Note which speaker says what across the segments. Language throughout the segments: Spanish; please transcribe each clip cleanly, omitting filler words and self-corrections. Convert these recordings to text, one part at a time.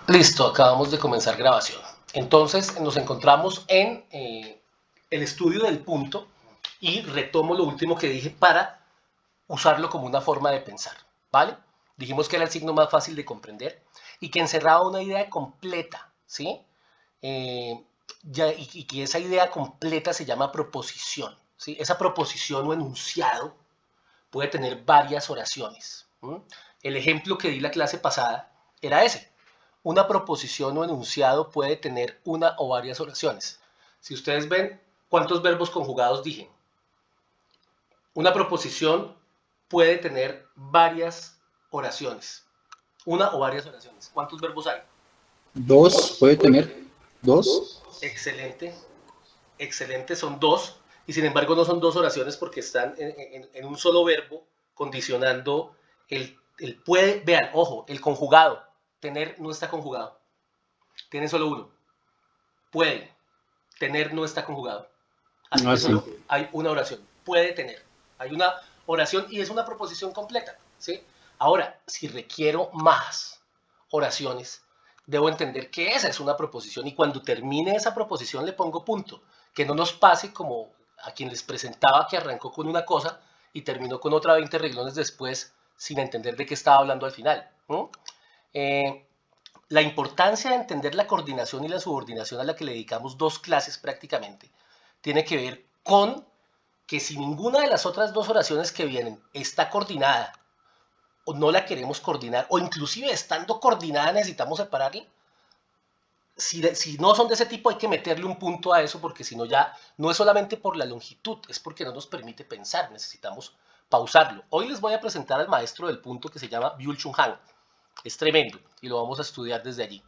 Speaker 1: Listo, acabamos de comenzar grabación. Entonces nos encontramos en el estudio del punto y retomo lo último que dije para usarlo como una forma de pensar, ¿vale? Dijimos que era el signo más fácil de comprender y que encerraba una idea completa, ¿sí? Eh, y que esa idea completa se llama proposición, ¿sí? Esa proposición o enunciado puede tener varias oraciones. ¿M? El ejemplo que di la clase pasada era ese. Una proposición o enunciado puede tener una o varias oraciones. Si ustedes ven cuántos verbos conjugados dije, una proposición puede tener varias oraciones. Una o varias oraciones. ¿Cuántos verbos hay?
Speaker 2: Dos, puede tener dos.
Speaker 1: Excelente, excelente, son dos. Y sin embargo no son dos oraciones porque están en un solo verbo condicionando el puede. Vean, ojo, el conjugado. Tener no está conjugado. Tiene solo uno. Puede. Tener no está conjugado. Así
Speaker 2: Ah,
Speaker 1: que
Speaker 2: sí.
Speaker 1: solo hay una oración. Puede tener. Hay una oración y es una proposición completa. ¿Sí? Ahora, si requiero más oraciones, debo entender que esa es una proposición y cuando termine esa proposición le pongo punto. Que no nos pase como a quien les presentaba que arrancó con una cosa y terminó con otra 20 reglones después sin entender de qué estaba hablando al final. ¿No? Eh, la importancia de entender la coordinación y la subordinación a la que le dedicamos dos clases prácticamente tiene que ver con que si ninguna de las otras dos oraciones que vienen está coordinada o no la queremos coordinar o inclusive estando coordinada necesitamos separarla, si no son de ese tipo hay que meterle un punto a eso porque si no ya no es solamente por la longitud, es porque no nos permite pensar, necesitamos pausarlo. Hoy les voy a presentar al maestro del punto que se llama Byul-Chul Han. Es tremendo y lo vamos a estudiar desde allí.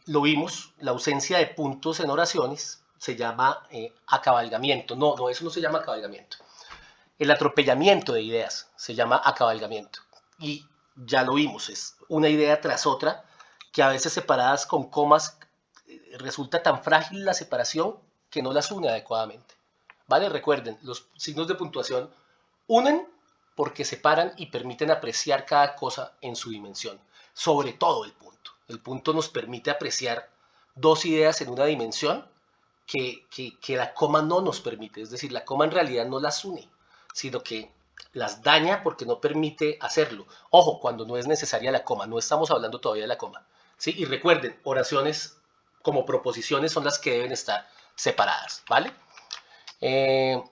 Speaker 1: Lo vimos, la ausencia de puntos en oraciones se llama acabalgamiento. No, no, eso no se llama acabalgamiento. El atropellamiento de ideas se llama acabalgamiento. Y ya lo vimos, es una idea tras otra que a veces separadas con comas resulta tan frágil la separación que no las une adecuadamente. ¿Vale? Recuerden, los signos de puntuación unen porque separan y permiten apreciar cada cosa en su dimensión, sobre todo el punto. El punto nos permite apreciar dos ideas en una dimensión que la coma no nos permite, es decir, la coma en realidad no las une, sino que las daña porque no permite hacerlo. Ojo, cuando no es necesaria la coma, no estamos hablando todavía de la coma. ¿Sí? Y recuerden, oraciones como proposiciones son las que deben estar separadas, ¿vale? Eh,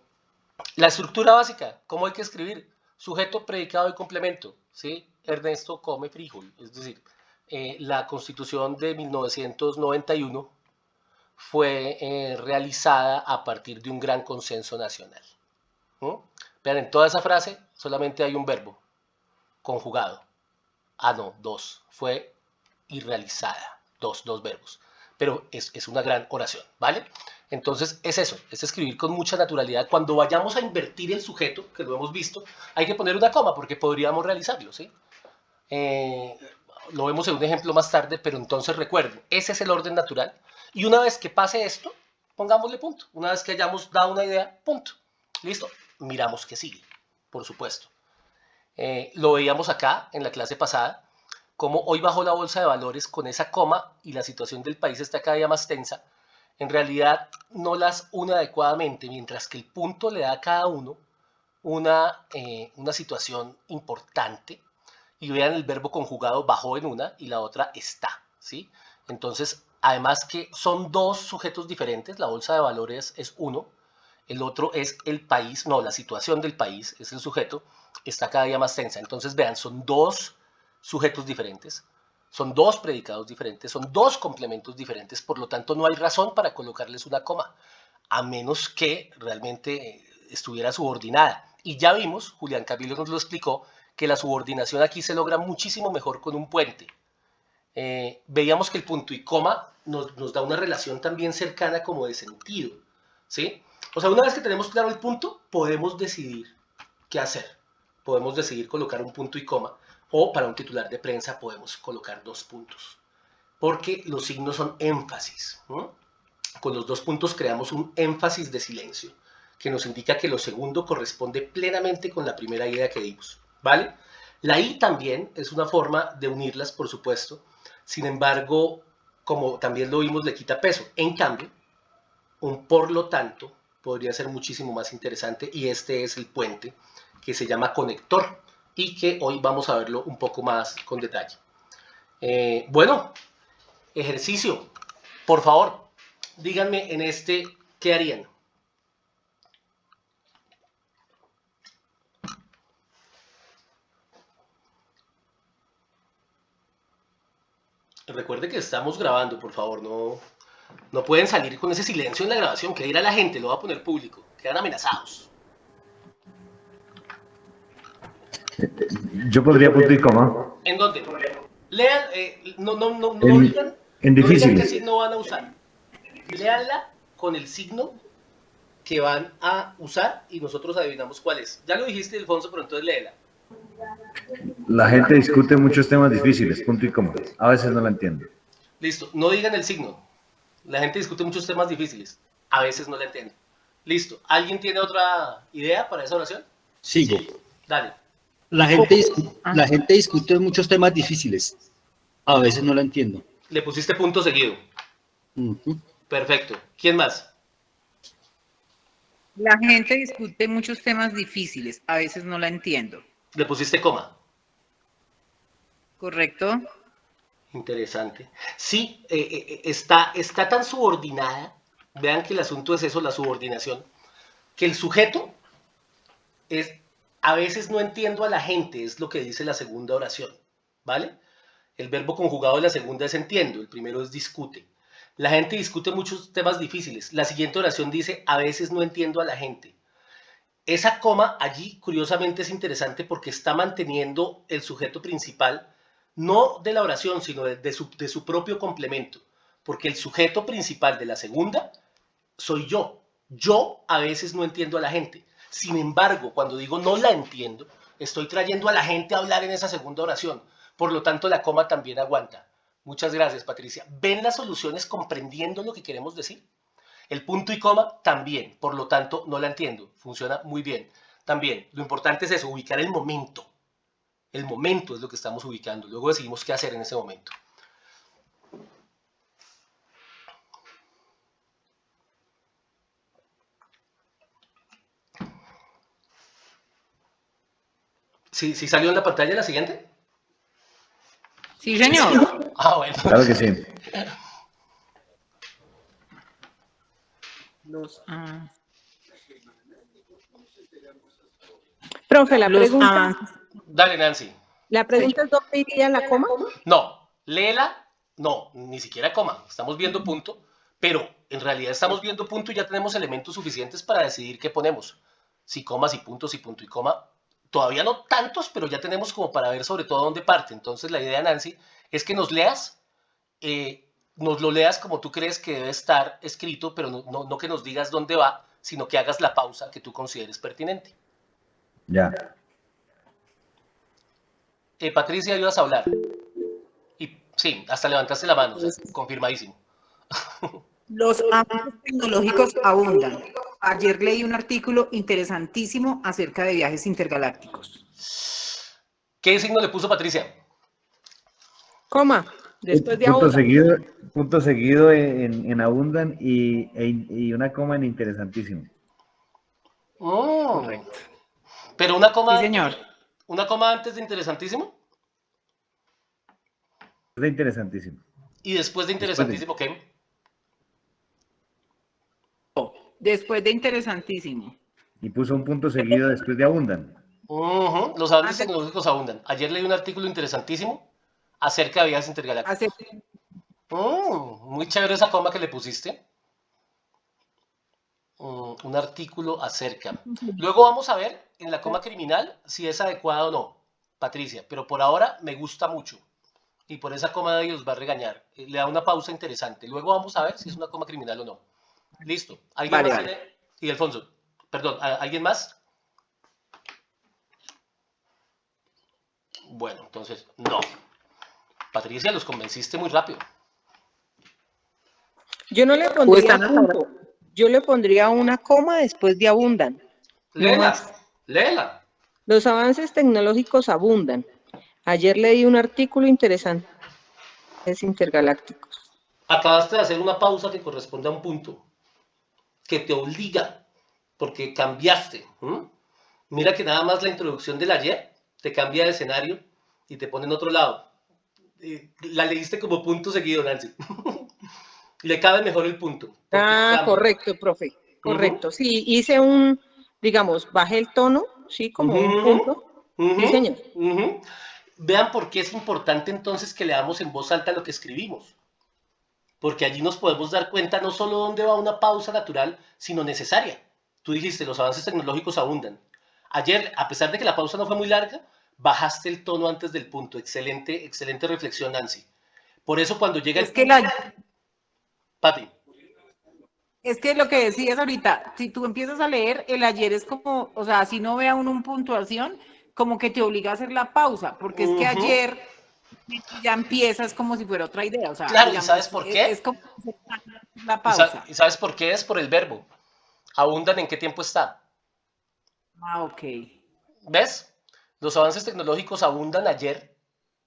Speaker 1: la estructura básica, ¿cómo hay que escribir? Sujeto, predicado y complemento. ¿Sí? Ernesto come frijol. Es decir, la constitución de 1991 fue realizada a partir de un gran consenso nacional. ¿No? Vean, en toda esa frase solamente hay un verbo conjugado. Ah, no, dos. Fue irrealizada. Dos verbos. Pero es una gran oración, ¿vale? Entonces es eso, es escribir con mucha naturalidad. Cuando vayamos a invertir el sujeto, que lo hemos visto, hay que poner una coma porque podríamos realizarlo, ¿sí? Eh, lo vemos en un ejemplo más tarde, pero entonces recuerden, ese es el orden natural. Y una vez que pase esto, pongámosle punto. Una vez que hayamos dado una idea, punto. Listo. Miramos que sigue, por supuesto. Lo veíamos acá en la clase pasada, como hoy bajó la bolsa de valores con esa coma y la situación del país está cada día más tensa, en realidad no las une adecuadamente, mientras que el punto le da a cada uno una situación importante. Y vean el verbo conjugado bajó en una y la otra está, ¿sí? Entonces, además que son dos sujetos diferentes, la bolsa de valores es uno, el otro es el país, no, la situación del país es el sujeto, está cada día más tensa. Entonces, vean, son dos sujetos diferentes, son dos predicados diferentes, son dos complementos diferentes, por lo tanto no hay razón para colocarles una coma, a menos que realmente estuviera subordinada. Y ya vimos, Julián Camilo nos lo explicó, que la subordinación aquí se logra muchísimo mejor con un puente. Veíamos que el punto y coma nos da una relación también cercana como de sentido, ¿sí? O sea, una vez que tenemos claro el punto, podemos decidir qué hacer. Podemos decidir colocar un punto y coma, o para un titular de prensa podemos colocar dos puntos, porque los signos son énfasis. ¿No? Con los dos puntos creamos un énfasis de silencio, que nos indica que lo segundo corresponde plenamente con la primera idea que dimos, ¿vale? La I también es una forma de unirlas, por supuesto. Sin embargo, como también lo vimos, le quita peso. En cambio, un por lo tanto podría ser muchísimo más interesante y este es el puente que se llama conector y que hoy vamos a verlo un poco más con detalle. Bueno, ejercicio. Por favor, díganme en este qué harían. Recuerde que estamos grabando, por favor, no pueden salir con ese silencio en la grabación, que dirá la gente, lo va a poner público, quedan amenazados.
Speaker 3: Yo pondría punto y coma.
Speaker 1: ¿En dónde? Lean, no
Speaker 3: En
Speaker 1: digan qué
Speaker 3: difíciles.
Speaker 1: signo van a usar. Leanla con el signo que van a usar y nosotros adivinamos cuál es. Ya lo dijiste, Alfonso, pero entonces léela.
Speaker 3: La gente discute muchos temas difíciles, punto y coma. A veces no la entiendo.
Speaker 1: Listo, no digan el signo. La gente discute muchos temas difíciles. A veces no la entiendo. Listo. ¿Alguien tiene otra idea para esa oración?
Speaker 2: Sigo.
Speaker 1: Dale.
Speaker 2: La gente discute muchos temas difíciles. A veces no la entiendo.
Speaker 1: Le pusiste punto seguido.
Speaker 2: Ujú.
Speaker 1: Perfecto. ¿Quién más?
Speaker 4: La gente discute muchos temas difíciles, a veces no la entiendo.
Speaker 1: Le pusiste coma.
Speaker 4: ¿Correcto?
Speaker 1: Interesante. Sí, está tan subordinada. Vean que el asunto es eso, la subordinación. Que el sujeto es, a veces no entiendo a la gente, es lo que dice la segunda oración. ¿Vale? El verbo conjugado de la segunda es entiendo, el primero es discute. La gente discute muchos temas difíciles. La siguiente oración dice, a veces no entiendo a la gente. Esa coma allí, curiosamente, es interesante porque está manteniendo el sujeto principal, no de la oración, sino de su propio complemento. Porque el sujeto principal de la segunda soy yo. Yo a veces no entiendo a la gente. Sin embargo, cuando digo no la entiendo, estoy trayendo a la gente a hablar en esa segunda oración. Por lo tanto, la coma también aguanta. Muchas gracias, Patricia. ¿Ven las soluciones comprendiendo lo que queremos decir? El punto y coma también, por lo tanto, no la entiendo. Funciona muy bien. También, lo importante es eso, ubicar el momento. El momento es lo que estamos ubicando. Luego decidimos qué hacer en ese momento. ¿Sí salió en la pantalla la siguiente?
Speaker 4: Sí, señor.
Speaker 1: Ah, bueno.
Speaker 3: Claro que sí.
Speaker 5: Profe, la
Speaker 4: Los
Speaker 5: pregunta,
Speaker 4: avances.
Speaker 1: Dale, Nancy.
Speaker 5: la pregunta es ¿dónde iría la coma?
Speaker 1: No, léela, no, ni siquiera coma. Estamos viendo punto, pero en realidad estamos viendo punto y ya tenemos elementos suficientes para decidir qué ponemos. Si coma, si punto y coma. Todavía no tantos, pero ya tenemos como para ver sobre todo dónde parte. Entonces la idea, Nancy, es que nos leas, nos lo leas como tú crees que debe estar escrito, pero no que nos digas dónde va, sino que hagas la pausa que tú consideres pertinente.
Speaker 3: Ya.
Speaker 1: Patricia, ibas a hablar. Y sí, hasta levantaste la mano, o sea, confirmadísimo.
Speaker 4: Los avances tecnológicos abundan. Ayer leí un artículo interesantísimo acerca de viajes intergalácticos.
Speaker 1: ¿Qué signo le puso Patricia?
Speaker 5: Coma, después de
Speaker 3: Punto seguido en abundan y una coma en interesantísimo.
Speaker 1: Correcto. Pero una coma,
Speaker 4: Sí, señor.
Speaker 1: una coma antes de interesantísimo
Speaker 3: Es interesantísimo.
Speaker 1: y después de interesantísimo, ¿qué?
Speaker 4: Después de interesantísimo.
Speaker 3: Y puso un punto seguido después de abundan.
Speaker 1: Los avances tecnológicos abundan. Ayer leí un artículo interesantísimo acerca de viajes intergalácticos. Muy chévere esa coma que le pusiste. Un artículo acerca. Luego vamos a ver en la coma criminal si es adecuada o no, Patricia, pero por ahora me gusta mucho y por esa coma de ellos va a regañar. Le da una pausa interesante. Luego vamos a ver si es una coma criminal o no. Listo. ¿Alguien más tiene? Y Alfonso, perdón, ¿alguien más? Bueno, entonces, no. Patricia, los convenciste muy rápido.
Speaker 5: Yo no le pondría punto, yo le pondría una coma después de abundan.
Speaker 1: Léela.
Speaker 5: Los avances tecnológicos abundan. Ayer leí un artículo interesante viajes intergalácticos.
Speaker 1: Acabaste de hacer una pausa que corresponde a un punto que te obliga, porque cambiaste. Mira que nada más la introducción del ayer te cambia de escenario y te pone en otro lado. La leíste como punto seguido, Nancy. Le cabe mejor el punto.
Speaker 5: Correcto, profe. Correcto. Sí, hice digamos, bajé el tono, sí, como un punto. Sí, señor.
Speaker 1: Vean por qué es importante entonces que leamos en voz alta lo que escribimos. Porque allí nos podemos dar cuenta no solo dónde va una pausa natural, sino necesaria. Tú dijiste, los avances tecnológicos abundan. Ayer, a pesar de que la pausa no fue muy larga, bajaste el tono antes del punto. Excelente, excelente reflexión, Nancy. Por eso cuando llega
Speaker 4: Es
Speaker 1: el
Speaker 4: que
Speaker 1: punto... Pati.
Speaker 4: Es que lo que decías ahorita, si tú empiezas a leer, el ayer es como, o sea, si no vea una puntuación, como que te obliga a hacer la pausa, porque es que ayer ya empiezas como si fuera otra idea, o sea,
Speaker 1: Claro, ¿y sabes
Speaker 4: digamos,
Speaker 1: por
Speaker 4: es
Speaker 1: qué?
Speaker 4: como la pausa.
Speaker 1: ¿Y sabes por qué? Es por el verbo. ¿Abundan en qué tiempo está?
Speaker 4: Ah, ok.
Speaker 1: ¿Ves? Los avances tecnológicos abundan ayer.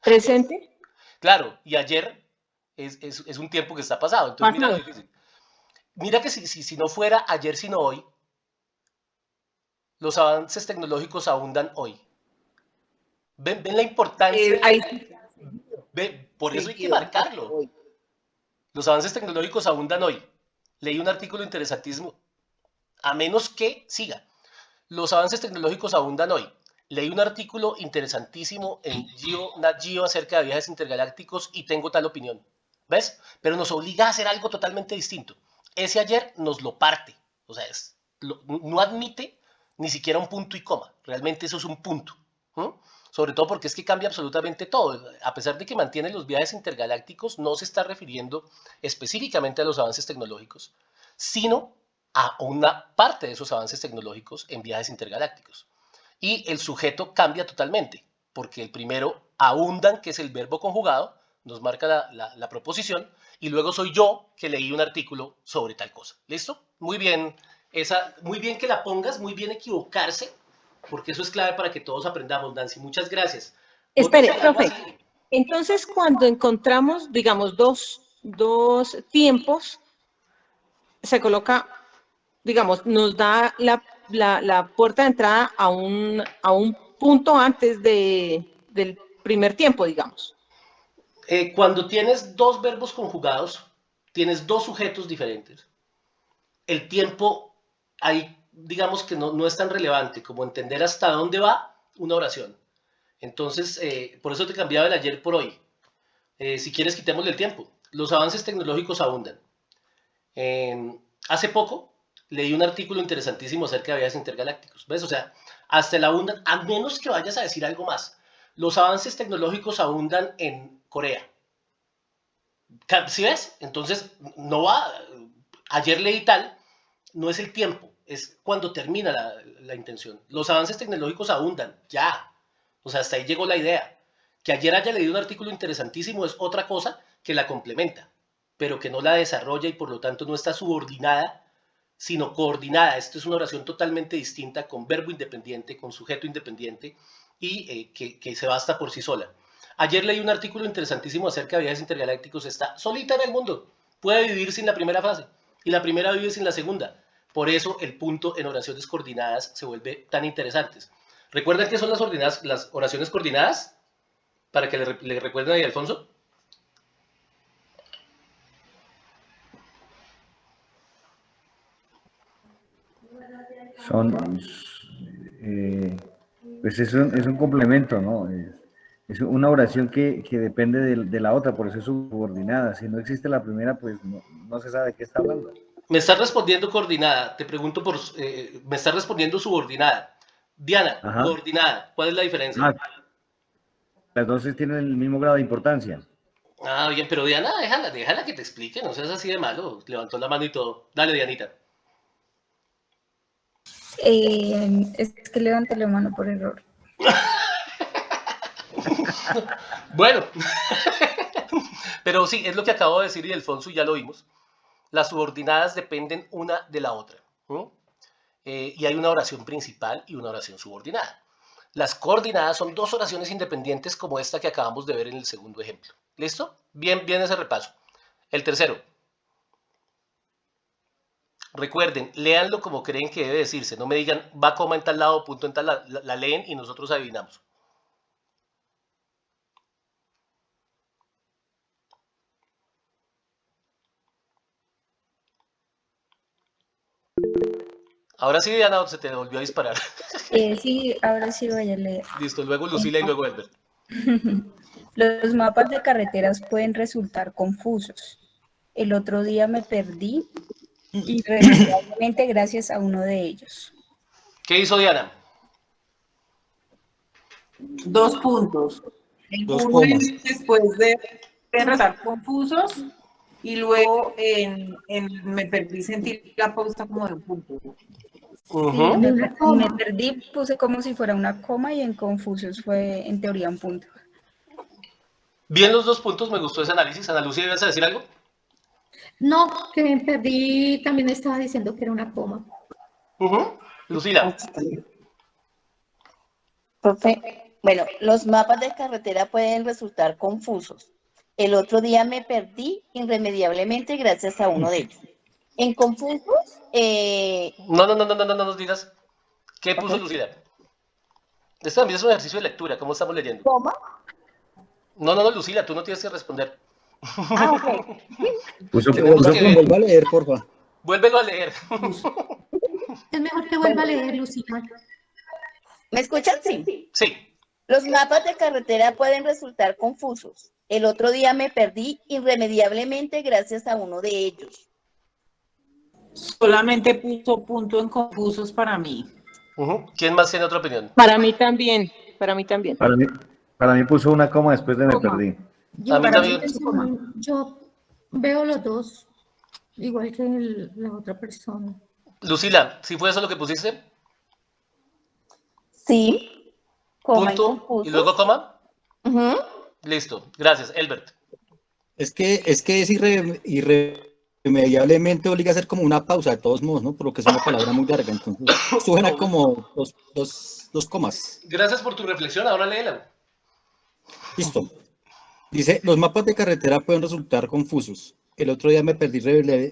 Speaker 5: ¿Presente?
Speaker 1: Claro, y ayer es un tiempo que está pasado. Entonces, mira lo
Speaker 5: Pasado.
Speaker 1: difícil. Mira que si no fuera ayer sino hoy, los avances tecnológicos abundan hoy. ¿Ven la importancia?
Speaker 4: Ahí
Speaker 1: Por eso hay que
Speaker 4: seguido.
Speaker 1: marcarlo. Los avances tecnológicos abundan hoy. Leí un artículo interesantísimo. A menos que siga. Los avances tecnológicos abundan hoy. Leí un artículo interesantísimo en Nat Geo acerca de viajes intergalácticos y tengo tal opinión. ¿Ves? Pero nos obliga a hacer algo totalmente distinto. Ese ayer nos lo parte. O sea, no admite ni siquiera un punto y coma. Realmente eso es un punto. Sobre todo porque es que cambia absolutamente todo. A pesar de que mantiene los viajes intergalácticos, no se está refiriendo específicamente a los avances tecnológicos, sino a una parte de esos avances tecnológicos en viajes intergalácticos. Y el sujeto cambia totalmente, porque el primero, abundan, que es el verbo conjugado, nos marca la proposición, y luego soy yo que leí un artículo sobre tal cosa. ¿Listo? Muy bien, muy bien que la pongas, muy bien equivocarse, porque eso es clave para que todos aprendamos, Nancy. Muchas gracias.
Speaker 5: Espere, profe. Entonces, cuando encontramos, digamos, dos tiempos, se coloca, digamos, nos da la puerta de entrada a un punto antes del primer tiempo, digamos.
Speaker 1: Cuando tienes dos verbos conjugados, tienes dos sujetos diferentes. El tiempo ahí, digamos que no es tan relevante como entender hasta dónde va una oración. Entonces, por eso te cambiaba el ayer por hoy. Si quieres, quitémosle el tiempo. Los avances tecnológicos abundan. Hace poco leí un artículo interesantísimo acerca de viajes intergalácticos. ¿Ves? O sea, hasta el abundan, a menos que vayas a decir algo más. Los avances tecnológicos abundan en Corea. ¿Sí ves? Entonces, no va. Ayer leí tal, no es el tiempo, es cuando termina la intención. Los avances tecnológicos abundan, ya. O sea, hasta ahí llegó la idea. Que ayer haya leído un artículo interesantísimo es otra cosa que la complementa, pero que no la desarrolla y por lo tanto no está subordinada, sino coordinada. Esto es una oración totalmente distinta, con verbo independiente, con sujeto independiente y que se basta por sí sola. Ayer leí un artículo interesantísimo acerca de viajes intergalácticos. Está solita en el mundo. Puede vivir sin la primera frase y la primera vive sin la segunda. Por eso el punto en oraciones coordinadas se vuelve tan interesantes. ¿Recuerdan qué son las oraciones coordinadas? Para que le recuerden ahí a Alfonso.
Speaker 3: Pues es un complemento, ¿no? Es una oración que depende de la otra, por eso es subordinada. Si no existe la primera, pues no se sabe de qué está hablando.
Speaker 1: Me estás respondiendo coordinada. Te pregunto me estás respondiendo subordinada. Diana,
Speaker 3: Ajá.
Speaker 1: coordinada. ¿Cuál es la diferencia?
Speaker 3: Las dos tienen el mismo grado de importancia.
Speaker 1: Ah, bien, pero Diana, déjala que te explique. No seas así de malo. Levantó la mano y todo. Dale, Dianita.
Speaker 6: Es que levanté la mano por error.
Speaker 1: Bueno, pero sí, es lo que acabo de decir y Alfonso ya lo vimos. Las subordinadas dependen una de la otra. Y hay una oración principal y una oración subordinada. Las coordinadas son dos oraciones independientes como esta que acabamos de ver en el segundo ejemplo. ¿Listo? Bien, bien ese repaso. El tercero. Recuerden, léanlo como creen que debe decirse. No me digan, va coma en tal lado, punto en tal lado. La leen y nosotros adivinamos. Ahora sí, Diana, se te volvió a disparar.
Speaker 6: Sí, ahora sí voy a leer.
Speaker 1: Listo, luego Lucila y luego Elbert.
Speaker 6: Los mapas de carreteras pueden resultar confusos. El otro día me perdí irremediablemente gracias a uno de ellos.
Speaker 1: ¿Qué hizo Diana?
Speaker 4: 2 puntos.
Speaker 7: Dos
Speaker 4: Uno
Speaker 7: comas.
Speaker 4: después de rezar confusos y luego me perdí, sentí la pausa como de un punto.
Speaker 1: Ujú.
Speaker 6: Me perdí, puse como si fuera una coma y en confusos fue en teoría un punto.
Speaker 1: Bien los 2 puntos, me gustó ese análisis. Ana Lucía, ¿ibas a decir algo?
Speaker 8: No, que me perdí, también estaba diciendo que era una coma.
Speaker 1: Lucila.
Speaker 9: Profe, bueno, los mapas de carretera pueden resultar confusos. El otro día me perdí irremediablemente gracias a uno de ellos. En confusos,
Speaker 1: No nos digas. ¿Qué puso Lucila? Esto también es un ejercicio de lectura. ¿Cómo estamos leyendo?
Speaker 9: ¿coma?
Speaker 1: No, Lucila, tú no tienes que responder.
Speaker 9: Ah, ok.
Speaker 3: Puso,
Speaker 7: Que
Speaker 1: Tenemos
Speaker 3: puso-
Speaker 1: que ver.
Speaker 7: vuelva a leer, porfa.
Speaker 1: Vuélvelo a leer.
Speaker 8: Es mejor que vuelva a leer, Lucía.
Speaker 9: ¿Me escuchan? Sí.
Speaker 1: Sí.
Speaker 9: Los mapas de carretera pueden resultar confusos. El otro día me perdí irremediablemente gracias a uno de ellos.
Speaker 4: Solamente puso punto en confusos para mí.
Speaker 1: ¿Quién más tiene otra opinión?
Speaker 5: Para mí también, para mí también.
Speaker 3: para mí puso una coma después de me
Speaker 4: Coma.
Speaker 3: perdí.
Speaker 8: Yo,
Speaker 1: A mí también.
Speaker 8: yo veo los dos, igual que la otra persona.
Speaker 1: Lucila, ¿sí fue eso lo que pusiste?
Speaker 9: Sí. Coma en
Speaker 1: Punto y
Speaker 9: confusos.
Speaker 1: luego coma.
Speaker 9: Ujú.
Speaker 1: Listo. Gracias, Elbert.
Speaker 7: Es que es irremediablemente obliga a ser como una pausa de todos modos, ¿no? Por lo que es una palabra muy larga. Entonces, suena como dos comas.
Speaker 1: Gracias por tu reflexión. Ahora léela.
Speaker 7: Listo. Dice, los mapas de carretera pueden resultar confusos. El otro día me perdí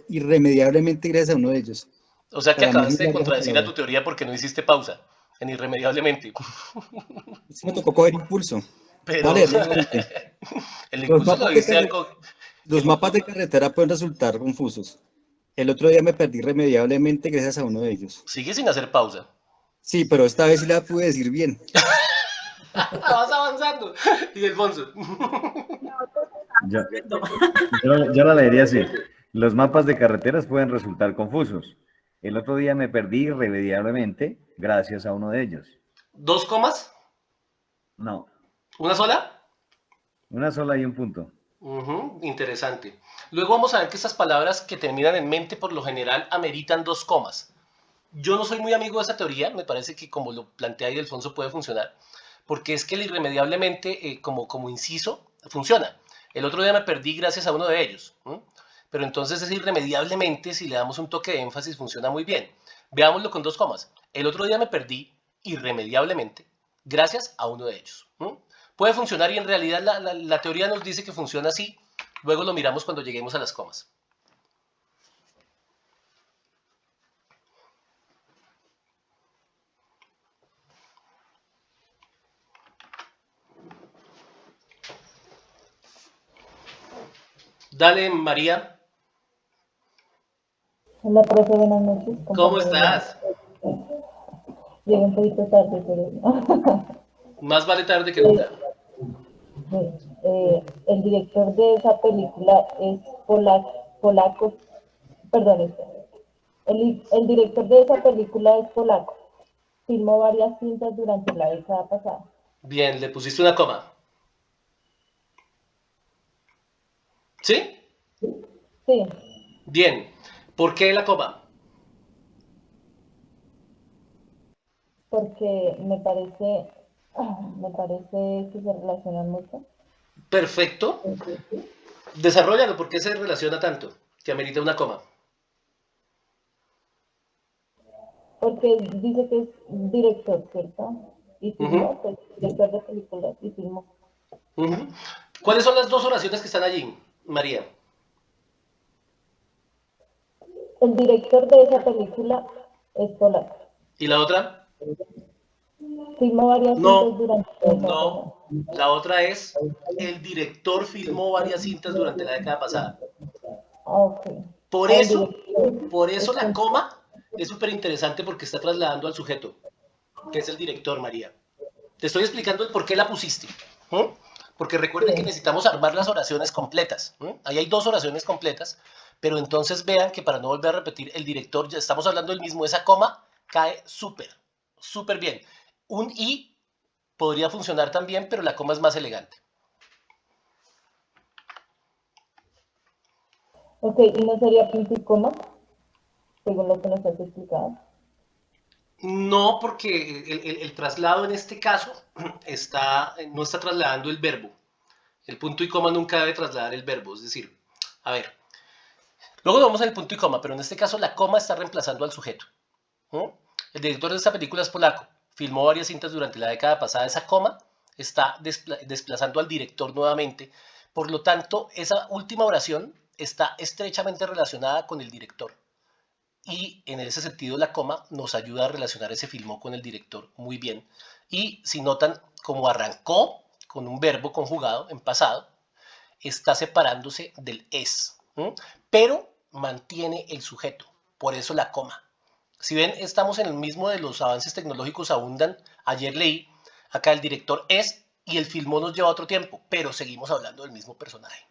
Speaker 7: irremediablemente gracias a uno de ellos.
Speaker 1: O sea que
Speaker 7: Para mí es
Speaker 1: acabaste
Speaker 7: muy
Speaker 1: de
Speaker 7: larga esa
Speaker 1: contradecir a tu
Speaker 7: palabra.
Speaker 1: teoría porque no hiciste pausa en irremediablemente.
Speaker 7: Sí me tocó coger impulso.
Speaker 1: Pero
Speaker 7: Vale, nuevamente.
Speaker 1: el
Speaker 7: Los
Speaker 1: impulso lo
Speaker 7: mapas de
Speaker 1: dice
Speaker 7: carretera.
Speaker 1: algo.
Speaker 7: Los mapas de carretera pueden resultar confusos. El otro día me perdí irremediablemente gracias a uno de ellos.
Speaker 1: Sigue sin hacer pausa.
Speaker 7: Sí, pero esta vez sí la pude decir bien.
Speaker 1: Vas avanzando. Y Alfonso.
Speaker 3: Yo, yo la leería así. Los mapas de carreteras pueden resultar confusos. El otro día me perdí irremediablemente gracias a uno de ellos.
Speaker 1: 2 comas.
Speaker 3: No,
Speaker 1: ¿Una sola?
Speaker 3: una sola y un punto.
Speaker 1: Interesante. Luego vamos a ver que estas palabras que terminan en mente por lo general ameritan 2 comas. Yo no soy muy amigo de esa teoría, me parece que como lo plantea ahí Alfonso puede funcionar, porque es que el irremediablemente como inciso funciona. El otro día me perdí gracias a uno de ellos, pero entonces es irremediablemente, si le damos un toque de énfasis, funciona muy bien. Veámoslo con 2 comas. El otro día me perdí irremediablemente gracias a uno de ellos. Puede funcionar y en realidad la teoría nos dice que funciona así. Luego lo miramos cuando lleguemos a las comas. Dale, María.
Speaker 10: Hola, profe, buenas noches.
Speaker 1: ¿Cómo estás?
Speaker 10: Llegué un poquito tarde, pero
Speaker 1: Más vale tarde que nunca.
Speaker 10: el director de esa película es polaco, perdón, el director de esa película es polaco. Filmó varias cintas durante la década pasada.
Speaker 1: Bien, le pusiste una coma. ¿Sí?
Speaker 10: Sí,
Speaker 1: Bien. ¿Por qué la coma?
Speaker 10: porque me parece que se relacionan mucho.
Speaker 1: Perfecto. Desarrollalo. ¿Por qué se relaciona tanto? Que amerita una coma.
Speaker 10: Porque dice que es director, ¿cierto? Y filmó, pues, director de películas y filmó.
Speaker 1: ¿Cuáles son las dos oraciones que están allí, María?
Speaker 10: El director de esa película es polaco.
Speaker 1: ¿Y la otra?
Speaker 10: Filmó varias cintas durante la década
Speaker 1: No. La otra es, el director filmó varias cintas durante la década pasada.
Speaker 10: Ok.
Speaker 1: Por
Speaker 10: El
Speaker 1: eso
Speaker 10: director
Speaker 1: la coma es súper interesante porque está trasladando al sujeto, que es el director, María. Te estoy explicando el por qué la pusiste. Porque recuerden que necesitamos armar las oraciones completas. Ahí hay dos oraciones completas, pero entonces vean que para no volver a repetir, el director, ya estamos hablando del mismo, esa coma cae súper bien. Un i podría funcionar también, pero la coma es más elegante.
Speaker 10: Ok, ¿y no sería punto y coma? Según lo que nos has explicado.
Speaker 1: No, porque el traslado en este caso no está trasladando el verbo. El punto y coma nunca debe trasladar el verbo. Es decir, a ver, luego vamos al punto y coma, pero en este caso la coma está reemplazando al sujeto. El director de esta película es polaco. Filmó varias cintas durante la década pasada. Esa coma está desplazando al director nuevamente. Por lo tanto, esa última oración está estrechamente relacionada con el director. Y en ese sentido la coma nos ayuda a relacionar ese filmó con el director muy bien. Y si notan, como arrancó con un verbo conjugado en pasado, está separándose del es, pero mantiene el sujeto. Por eso la coma. Si ven, estamos en el mismo de los avances tecnológicos abundan. Ayer leí, acá el director es y el filmó nos lleva otro tiempo, pero seguimos hablando del mismo personaje.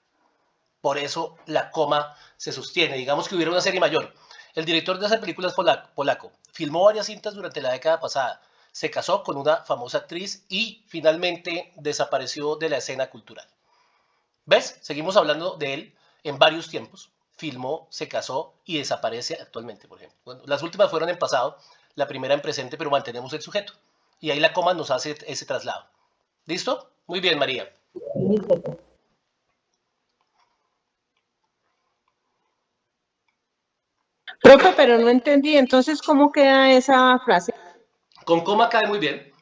Speaker 1: Por eso la coma se sostiene. Digamos que hubiera una serie mayor. El director de esa película es polaco. Filmó varias cintas durante la década pasada. Se casó con una famosa actriz y finalmente desapareció de la escena cultural. ¿Ves? Seguimos hablando de él en varios tiempos. Filmó, se casó y desaparece actualmente, por ejemplo. Bueno, las últimas fueron en pasado, la primera en presente, pero mantenemos el sujeto. Y ahí la coma nos hace ese traslado. ¿Listo? Muy bien, María.
Speaker 10: Listo.
Speaker 5: Profe, pero no entendí, entonces, ¿cómo queda esa frase?
Speaker 1: Con coma cae muy bien.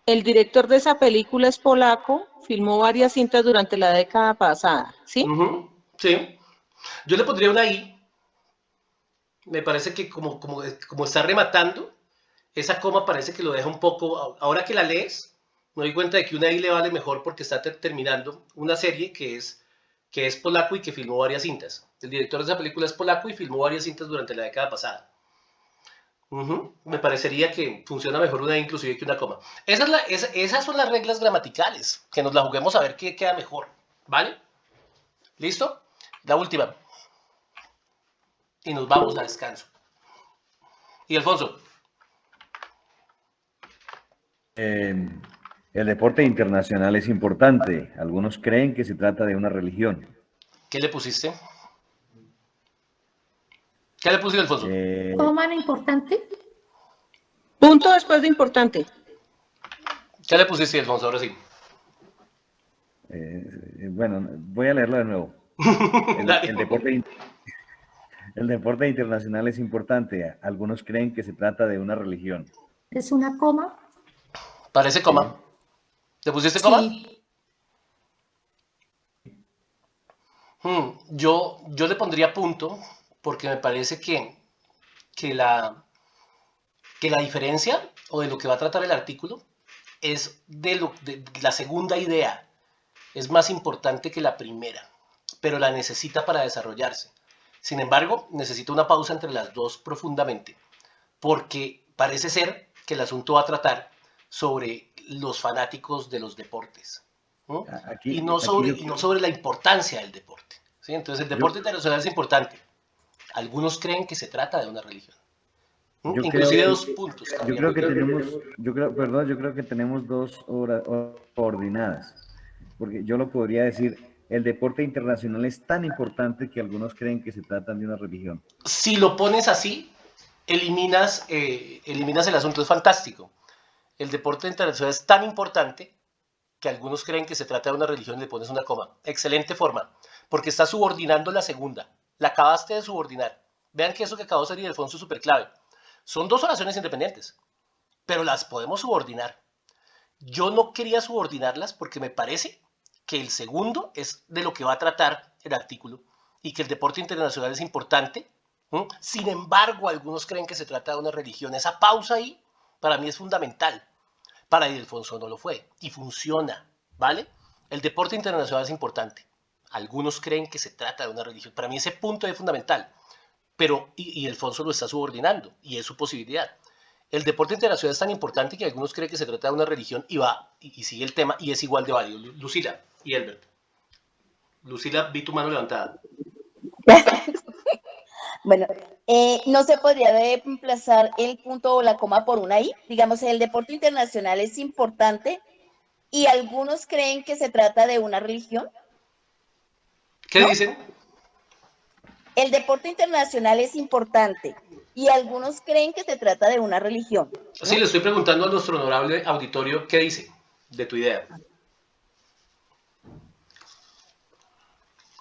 Speaker 5: El director de esa película es polaco, filmó varias cintas durante la década pasada, ¿sí?
Speaker 1: Sí. Yo le pondría una I. Me parece que como está rematando, esa coma parece que lo deja un poco. Ahora que la lees, me doy cuenta de que una I le vale mejor porque está terminando una serie que es polaco y que filmó varias cintas. El director de esa película es polaco y filmó varias cintas durante la década pasada. Me parecería que funciona mejor una I inclusive que una coma. Esas son las reglas gramaticales, que nos la juguemos a ver qué queda mejor. ¿Vale? ¿Listo? La última. Y nos vamos a descanso. Y Alfonso.
Speaker 3: El deporte internacional es importante. Algunos creen que se trata de una religión.
Speaker 1: ¿Qué le pusiste? ¿Qué le pusiste, Alfonso?
Speaker 8: ¿Coma no importante?
Speaker 5: Punto después de importante.
Speaker 1: ¿Qué le pusiste, Alfonso? Ahora sí.
Speaker 3: Bueno, voy a leerlo de nuevo. El deporte internacional es importante. Algunos creen que se trata de una religión.
Speaker 8: ¿Es una coma?
Speaker 1: Parece coma. ¿Le pusiste coma?
Speaker 8: Sí.
Speaker 1: Yo le pondría punto porque me parece que la diferencia o de lo que va a tratar el artículo es de la segunda idea. Es más importante que la primera, pero la necesita para desarrollarse. Sin embargo, necesita una pausa entre las dos profundamente, porque parece ser que el asunto va a tratar sobre los fanáticos de los deportes, ¿no? Y no sobre la importancia del deporte, ¿sí? Entonces, el deporte internacional es importante. Algunos creen que se trata de una religión. Inclusive dos puntos.
Speaker 3: Yo creo que tenemos dos horas coordinadas, porque yo lo podría decir. El deporte internacional es tan importante que algunos creen que se trata de una religión.
Speaker 1: Si lo pones así, eliminas el asunto. Es fantástico. El deporte internacional es tan importante que algunos creen que se trata de una religión y le pones una coma. Excelente forma, porque estás subordinando la segunda. La acabaste de subordinar. Vean que eso que acabó de ser Ildefonso es súper clave. Son dos oraciones independientes, pero las podemos subordinar. Yo no quería subordinarlas porque me parece que el segundo es de lo que va a tratar el artículo y que el deporte internacional es importante. Sin embargo, algunos creen que se trata de una religión. Esa pausa ahí para mí es fundamental. Para Ildefonso no lo fue y funciona, ¿vale? El deporte internacional es importante. Algunos creen que se trata de una religión. Para mí ese punto es fundamental. Pero Ildefonso lo está subordinando y es su posibilidad. El deporte internacional es tan importante que algunos creen que se trata de una religión y va y sigue el tema y es igual de válido. Lucila y Elbert. Lucila, vi tu mano levantada.
Speaker 9: Bueno, ¿no se podría reemplazar el punto o la coma por una I? Digamos, el deporte internacional es importante y algunos creen que se trata de una religión.
Speaker 1: ¿Qué
Speaker 9: ¿no?
Speaker 1: dicen?
Speaker 9: El deporte internacional es importante y algunos creen que se trata de una religión. ¿no?
Speaker 1: Sí, le estoy preguntando a nuestro honorable auditorio qué dice de tu idea.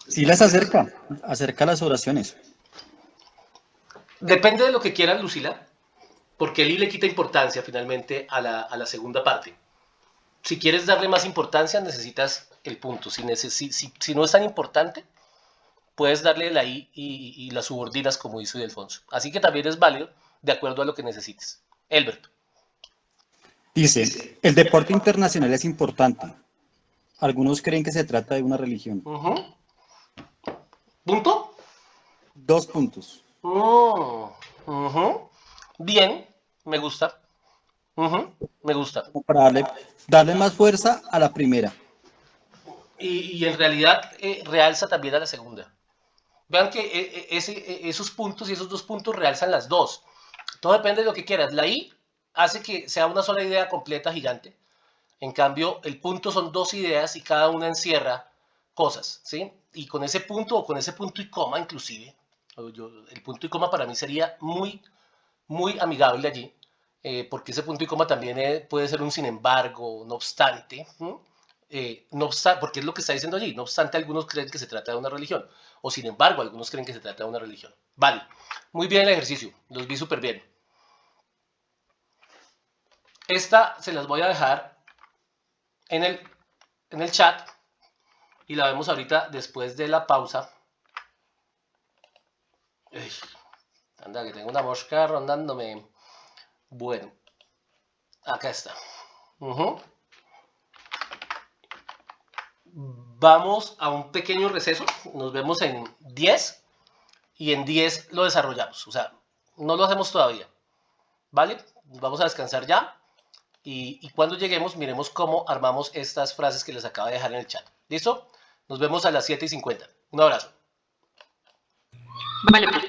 Speaker 7: Sí las acerca las oraciones.
Speaker 1: Depende de lo que quiera Lucila, porque el I le quita importancia finalmente a la segunda parte. Si quieres darle más importancia, necesitas el punto. Si no es tan importante, puedes darle la I y las subordinas como hizo Ildefonso. Así que también es válido de acuerdo a lo que necesites. Elbert.
Speaker 7: Dice, el deporte internacional es importante. Algunos creen que se trata de una religión.
Speaker 1: ¿Punto?
Speaker 7: 2 puntos.
Speaker 1: Bien, me gusta. Me gusta.
Speaker 7: Como para darle más fuerza a la primera.
Speaker 1: Y en realidad realza también a la segunda. Vean que esos puntos y esos 2 puntos realzan las dos. Todo depende de lo que quieras. La I hace que sea una sola idea completa, gigante. En cambio, el punto son 2 ideas y cada una encierra cosas, ¿sí? Y con ese punto o con ese punto y coma inclusive, el punto y coma para mí sería muy, muy amigable allí, porque ese punto y coma también puede ser un sin embargo, no obstante, no obstante, porque es lo que está diciendo allí, no obstante algunos creen que se trata de una religión, o sin embargo algunos creen que se trata de una religión. Vale, muy bien el ejercicio, los vi súper bien. Esta se las voy a dejar en el chat y la vemos ahorita después de la pausa. Uy, anda, que tengo una mosca rondándome. Bueno, acá está. Vamos a un pequeño receso. Nos vemos en 10 y en 10 lo desarrollamos. O sea, no lo hacemos todavía. ¿Vale? Vamos a descansar ya. Y cuando lleguemos, miremos cómo armamos estas frases que les acabo de dejar en el chat. ¿Listo? Nos vemos a las 7:50. Un abrazo.
Speaker 11: Vale, pues.